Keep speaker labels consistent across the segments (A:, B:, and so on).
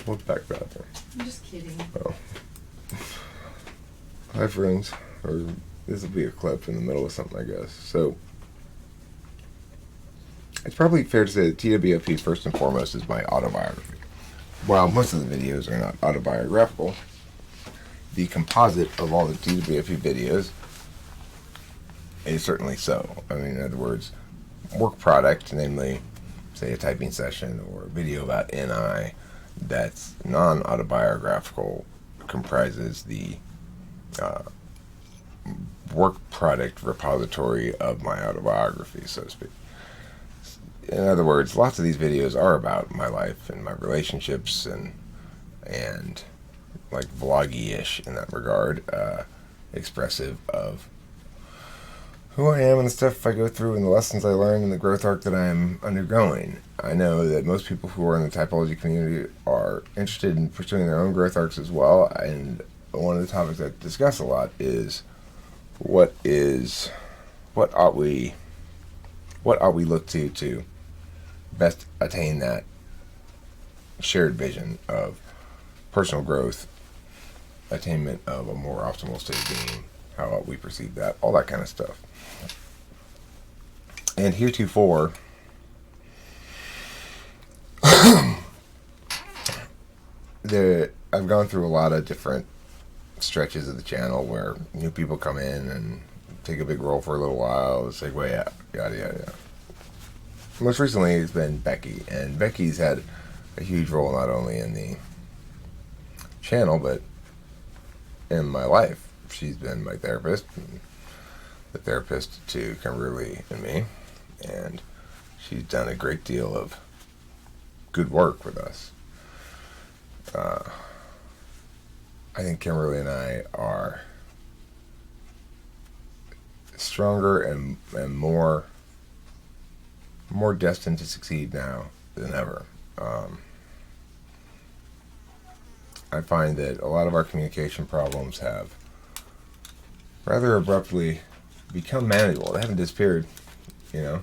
A: Look back bathroom.
B: I'm just kidding.
A: Oh. Hi friends, or this will be a clip in the middle of something, I guess. So, it's probably fair to say that TwFP first and foremost is my autobiography. While most of the videos are not autobiographical, the composite of all the TwFP videos is certainly so. I mean, in other words, work product, namely, say a typing session or a video about NI that's non-autobiographical, comprises the work product repository of my autobiography, so to speak. In other words, lots of these videos are about my life and my relationships and like vloggy-ish in that regard, expressive of who I am and the stuff I go through and the lessons I learn and the growth arc that I am undergoing. I know that most people who are in the typology community are interested in pursuing their own growth arcs as well, and one of the topics I discuss a lot is what ought we look to best attain that shared vision of personal growth, attainment of a more optimal state of being, how ought we perceive that, all that kind of stuff. And heretofore, I've gone through a lot of different stretches of the channel where new people come in and take a big role for a little while, segue out, yada yada yada. Most recently it's been Becky, and Becky's had a huge role not only in the channel but in my life. She's been my therapist, and the therapist to Kimberly and me, and she's done a great deal of good work with us. I think Kimberly and I are stronger and more destined to succeed now than ever. I find that a lot of our communication problems have rather abruptly become manageable. They haven't disappeared, you know.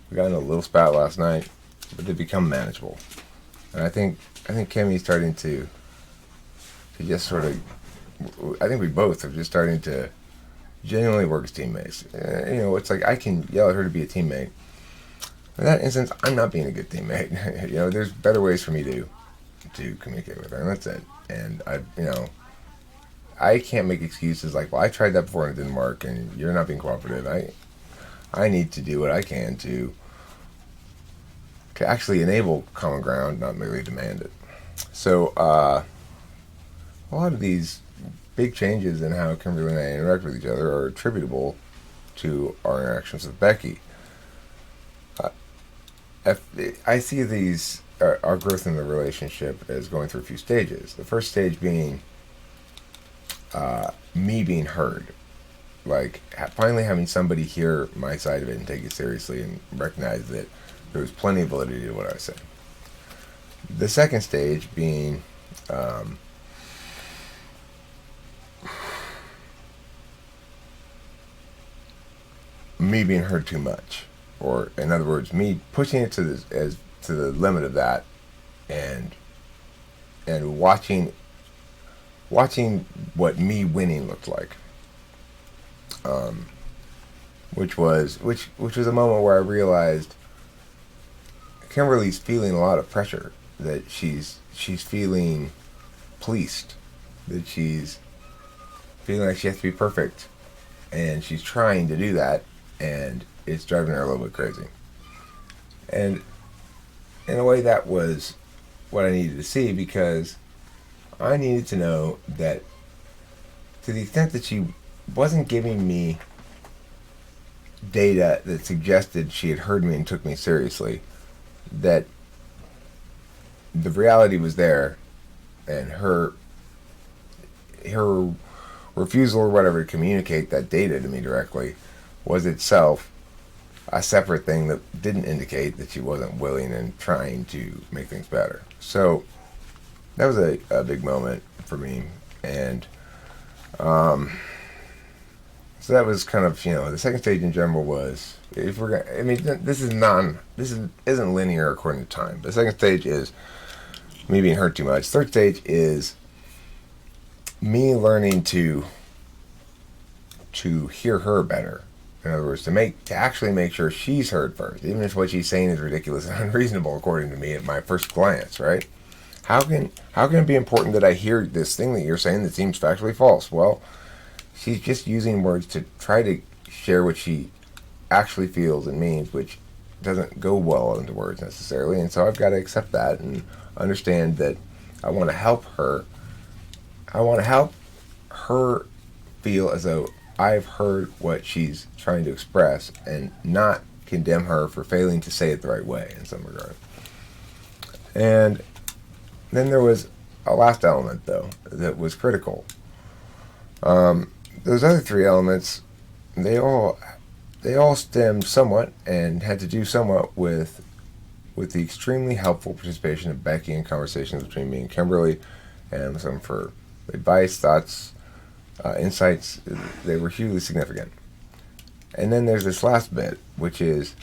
A: We got in a little spat last night, but they become manageable. And I think Kimmy's starting to just sort of, I think we both are just starting to genuinely work as teammates. You know, it's like I can yell at her to be a teammate. In that instance, I'm not being a good teammate. You know, there's better ways for me to communicate with her, and that's it. And I can't make excuses like, well, I tried that before and it didn't work, and you're not being cooperative. I need to do what I can to actually enable common ground, not merely demand it. So, a lot of these big changes in how Kimberly and I interact with each other are attributable to our interactions with Becky. I see our growth in the relationship as going through a few stages. The first stage being me being heard. Like, finally having somebody hear my side of it and take it seriously and recognize that there was plenty of validity to what I was saying. The second stage being me being heard too much, or in other words, me pushing it to the limit of that, and watching what me winning looked like, which was a moment where I realized Kimberly's feeling a lot of pressure, that she's feeling policed, that she's feeling like she has to be perfect, and she's trying to do that, and it's driving her a little bit crazy. And in a way, that was what I needed to see, because I needed to know that to the extent that she wasn't giving me data that suggested she had heard me and took me seriously, that the reality was there, and her refusal or whatever to communicate that data to me directly was itself a separate thing that didn't indicate that she wasn't willing and trying to make things better. So that was a big moment for me, and so that was kind of, the second stage in general was, if we're gonna, I mean, this isn't linear according to time. The second stage is me being hurt too much. Third stage is me learning to hear her better. In other words, to actually make sure she's heard first, even if what she's saying is ridiculous and unreasonable according to me at my first glance, right? How can it be important that I hear this thing that you're saying that seems factually false? Well, she's just using words to try to share what she actually feels and means, which doesn't go well into words necessarily. And so I've got to accept that and understand that I want to help her. I want to help her feel as though I've heard what she's trying to express and not condemn her for failing to say it the right way in some regard. And then there was a last element, though, that was critical. Those other three elements, they all stemmed somewhat and had to do somewhat with the extremely helpful participation of Becky in conversations between me and Kimberly, and some of her advice, thoughts, insights. They were hugely significant. And then there's this last bit, which is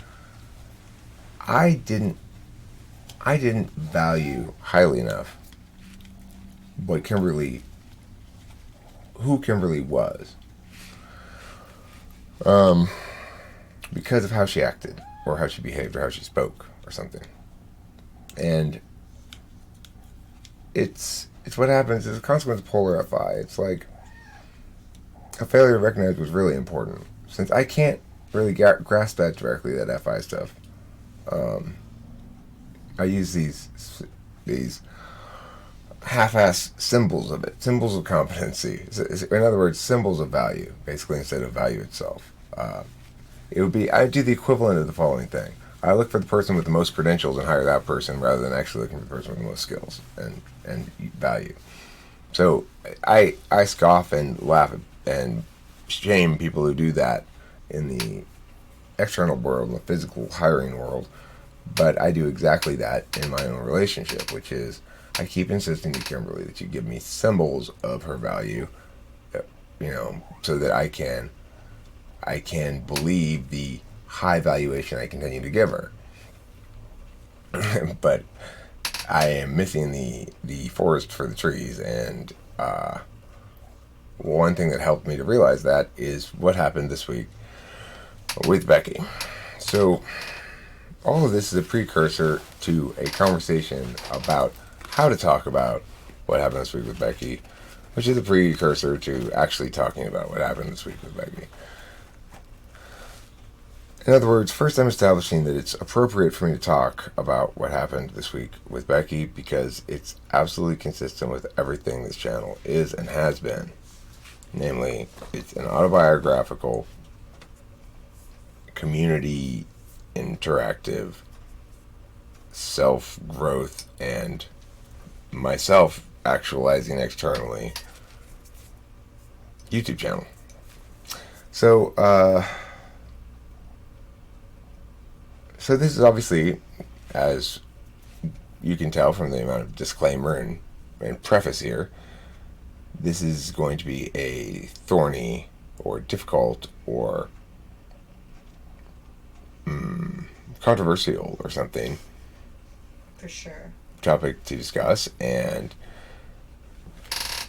A: I didn't value highly enough who Kimberly was, because of how she acted, or how she behaved, or how she spoke, or something. And it's what happens as a consequence of polar FI. It's like a failure to recognize was really important. Since I can't really grasp that directly, that FI stuff, I use these half-ass symbols of it, symbols of competency. In other words, symbols of value, basically, instead of value itself. It would be, I do the equivalent of the following thing. I look for the person with the most credentials and hire that person rather than actually looking for the person with the most skills and value. So I scoff and laugh and shame people who do that in the external world, in the physical hiring world, but I do exactly that in my own relationship, which is I keep insisting to Kimberly that you give me symbols of her value, so that I can believe the high valuation I continue to give her. But I am missing the forest for the trees, and one thing that helped me to realize that is what happened this week with Becky. So all of this is a precursor to a conversation about how to talk about what happened this week with Becky, which is a precursor to actually talking about what happened this week with Becky. In other words, first I'm establishing that it's appropriate for me to talk about what happened this week with Becky because it's absolutely consistent with everything this channel is and has been. Namely, it's an autobiographical, community, interactive, self-growth, and myself actualizing externally YouTube channel. So this is obviously, as you can tell from the amount of disclaimer and preface here, this is going to be a thorny or difficult or controversial or something.
B: For sure.
A: Topic to discuss, and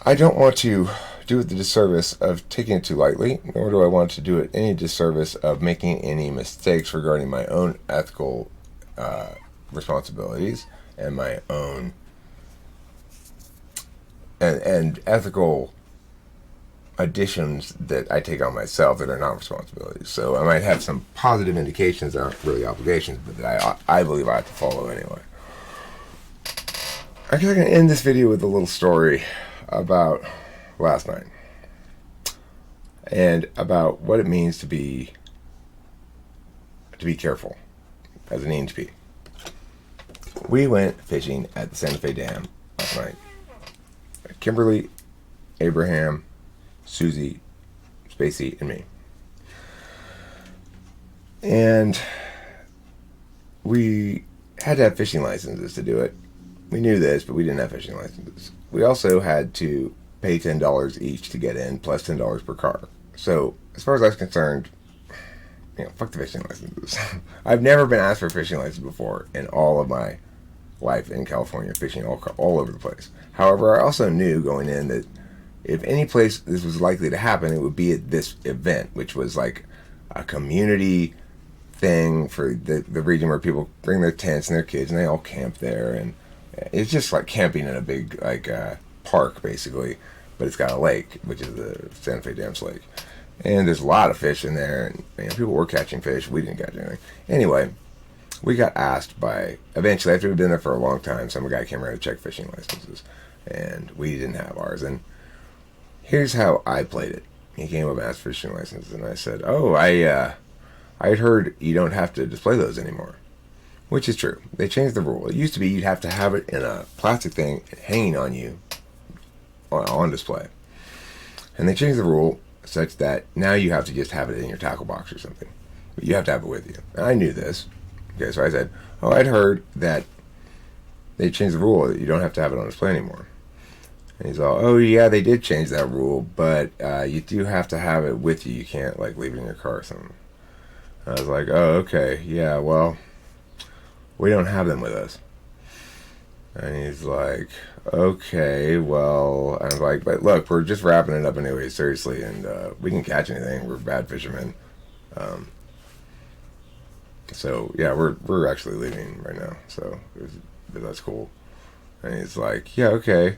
A: I don't want to do it the disservice of taking it too lightly, nor do I want to do it any disservice of making any mistakes regarding my own ethical responsibilities and my own and ethical additions that I take on myself that are not responsibilities. So I might have some positive indications that aren't really obligations, but that I believe I have to follow anyway. I'm going to end this video with a little story about last night and about what it means to be careful as an ENTP. We went fishing at the Santa Fe Dam last night. Kimberly, Abraham, Susie, Spacey, and me. And we had to have fishing licenses to do it. We knew this, but we didn't have fishing licenses. We also had to pay $10 each to get in, plus $10 per car. So, as far as I was concerned, fuck the fishing licenses. I've never been asked for a fishing license before in all of my life in California, fishing all over the place. However, I also knew going in that if any place this was likely to happen, it would be at this event, which was like a community thing for the region where people bring their tents and their kids and they all camp there. And it's just like camping in a big park, basically. But it's got a lake, which is the Santa Fe Dams Lake. And there's a lot of fish in there. And people were catching fish. We didn't catch anything. Anyway, we got asked eventually, after we'd been there for a long time, some guy came around to check fishing licenses. And we didn't have ours. And here's how I played it. He came up and asked for fishing licenses. And I said, oh, I had heard you don't have to display those anymore. Which is true. They changed the rule. It used to be you'd have to have it in a plastic thing hanging on you on display. And they changed the rule such that now you have to just have it in your tackle box or something. But you have to have it with you. And I knew this. Okay, so I said, oh, I'd heard that they changed the rule that you don't have to have it on display anymore. And he's all, oh, yeah, they did change that rule, but you do have to have it with you. You can't, like, leave it in your car or something. I was like, oh, okay, yeah, well, we don't have them with us. And he's like, okay, well, I was like, but look, we're just wrapping it up anyway, seriously, and we can catch anything. We're bad fishermen. So, yeah, we're actually leaving right now, so that's cool. And he's like, yeah, okay.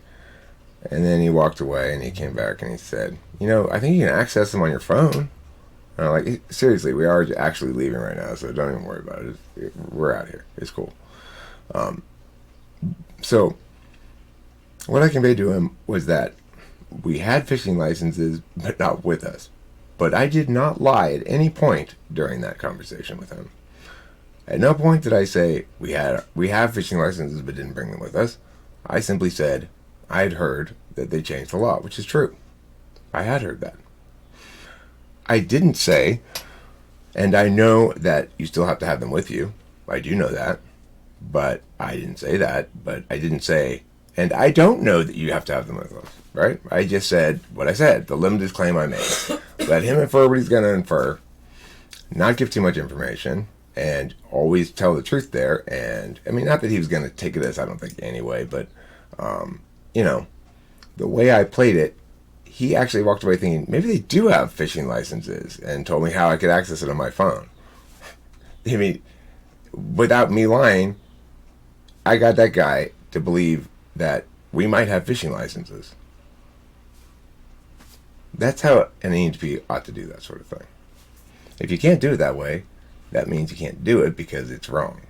A: And then he walked away, and he came back, and he said, I think you can access them on your phone. And I'm like, seriously, we are actually leaving right now, so don't even worry about it. We're out here. It's cool. So what I conveyed to him was that we had fishing licenses, but not with us. But I did not lie at any point during that conversation with him. At no point did I say we have fishing licenses, but didn't bring them with us. I simply said I had heard that they changed the law, which is true. I had heard that. I didn't say, and I know that you still have to have them with you. I do know that. But I didn't say that. But I didn't say, and I don't know that you have to have them with us, right? I just said what I said, the limited claim I made. Let him infer what he's going to infer, not give too much information, and always tell the truth there. And, I mean, not that he was going to take this, I don't think, anyway, but, the way I played it, he actually walked away thinking, maybe they do have fishing licenses, and told me how I could access it on my phone. I mean, without me lying, I got that guy to believe that we might have fishing licenses. That's how an ENTP ought to do that sort of thing. If you can't do it that way, that means you can't do it because it's wrong.